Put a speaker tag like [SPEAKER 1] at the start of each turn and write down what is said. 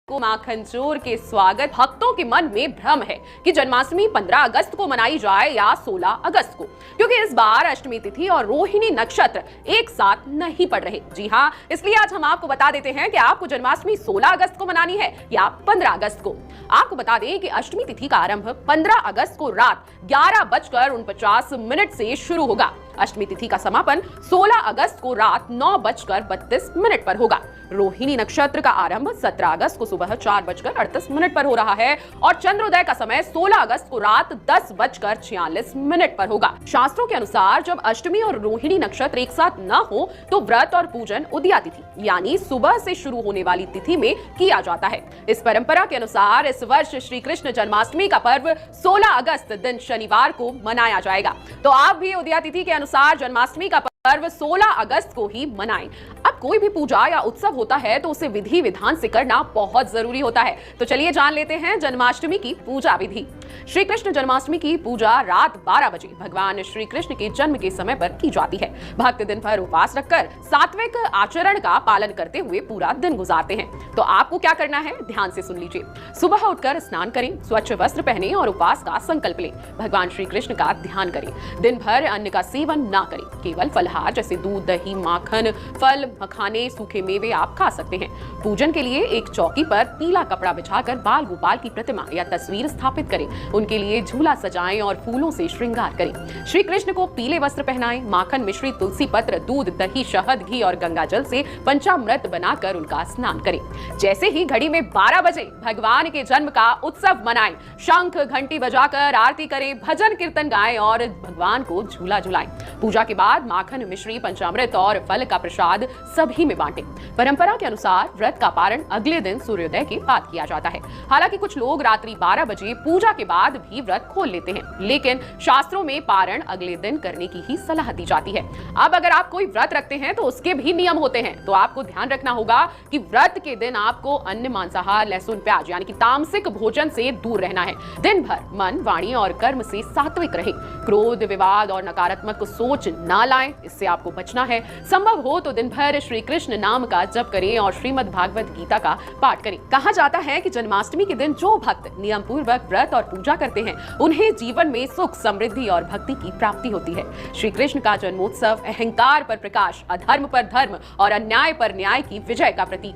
[SPEAKER 1] को माखन चोर के स्वागत। भक्तों के मन में भ्रम है कि जन्माष्टमी 15 अगस्त को मनाई जाए या 16 अगस्त को, क्योंकि इस बार अष्टमी तिथि और रोहिणी नक्षत्र एक साथ नहीं पड़ रहे। जी हाँ, इसलिए आज हम आपको बता देते हैं कि आपको जन्माष्टमी 16 अगस्त को मनानी है या 15 अगस्त को। आपको बता दें कि अष्टमी तिथि का आरंभ 15 अगस्त को रात 11:49 से शुरू होगा। अष्टमी तिथि का समापन 16 अगस्त को रात 9:32 पर होगा। रोहिणी नक्षत्र का आरंभ 17 अगस्त को सुबह 4:38 पर हो रहा है और चंद्रोदय का समय 16 अगस्त को रात 10:46 पर होगा। शास्त्रों के अनुसार जब अष्टमी और रोहिणी नक्षत्र एक साथ न हो तो व्रत और पूजन उदया तिथि यानी सुबह से शुरू होने वाली तिथि में किया जाता है। इस परंपरा के अनुसार इस वर्ष श्री कृष्ण जन्माष्टमी का पर्व 16 अगस्त दिन शनिवार को मनाया जाएगा। तो आप भी उदया तिथि के अनुसार जन्माष्टमी का पर्व 16 अगस्त को ही मनाएं। अब कोई भी पूजा या उत्सव होता है तो उसे विधि विधान से करना बहुत जरूरी होता है। तो चलिए जान लेते हैं जन्माष्टमी की पूजा विधि। श्री कृष्ण जन्माष्टमी की पूजा रात 12 बजे भगवान श्री कृष्ण के जन्म के समय पर की जाती है। भक्त दिन भर उपवास रखकर सात्विक आचरण का पालन करते हुए पूरा दिन गुजारते हैं। तो आपको क्या करना है, ध्यान से सुन लीजिए। सुबह उठकर स्नान करें, स्वच्छ वस्त्र पहने और उपवास का संकल्प लें। भगवान श्री कृष्ण का ध्यान करें। दिन भर अन्न का सेवन ना करें, केवल फलाहार जैसे दूध, दही, माखन, फल, मखाने, सूखे मेवे आप खा सकते हैं। पूजन के लिए एक चौकी पर पीला कपड़ा बिछाकर बाल गोपाल की प्रतिमा या तस्वीर स्थापित करें। उनके लिए झूला सजाएं और फूलों से श्रृंगार करें। श्री कृष्ण को पीले वस्त्र पहनाएं। माखन मिश्रित तुलसी पत्र, दूध, दही, शहद, घी और गंगा जल से पंचामृत बनाकर उनका स्नान करें। जैसे ही घड़ी में 12 बजे भगवान के जन्म का उत्सव मनाएं। शंख घंटी बजाकर आरती करें, भजन कीर्तन गाएं और भगवान को झूला झुलाएं। पूजा के बाद माखन मिश्री, पंचामृत और फल का प्रसाद सभी में बांटें। परंपरा के अनुसार व्रत का पारण अगले दिन सूर्योदय के बाद किया जाता है। हालांकि कुछ लोग रात्रि 12 बजे पूजा के बाद भी व्रत खोल लेते हैं, लेकिन शास्त्रों में पारण अगले दिन करने की ही सलाह दी जाती है। अब अगर आप कोई व्रत रखते हैं तो उसके भी नियम होते हैं। तो आपको ध्यान रखना होगा कि व्रत के दिन आपको अन्न, मांसाहार, लहसुन, प्याज यानी कि तामसिक भोजन से दूर रहना है। दिन भर मन, वाणी और कर्म से सात्विक रहे। क्रोध, विवाद और नकारात्मक सोच ना लाएं, इससे आपको बचना है। संभव हो तो दिन भर श्री कृष्ण नाम का जप करें और श्रीमद् भागवत गीता का पाठ करें। कहा जाता है कि जन्माष्टमी के दिन जो भक्त नियम पूर्वक व्रत और पूजा करते हैं उन्हें जीवन में सुख, समृद्धि और भक्ति की प्राप्ति होती है। श्री कृष्ण का जन्मोत्सव अहंकार पर प्रकाश, अधर्म पर धर्म और अन्याय पर न्याय की विजय का प्रतीक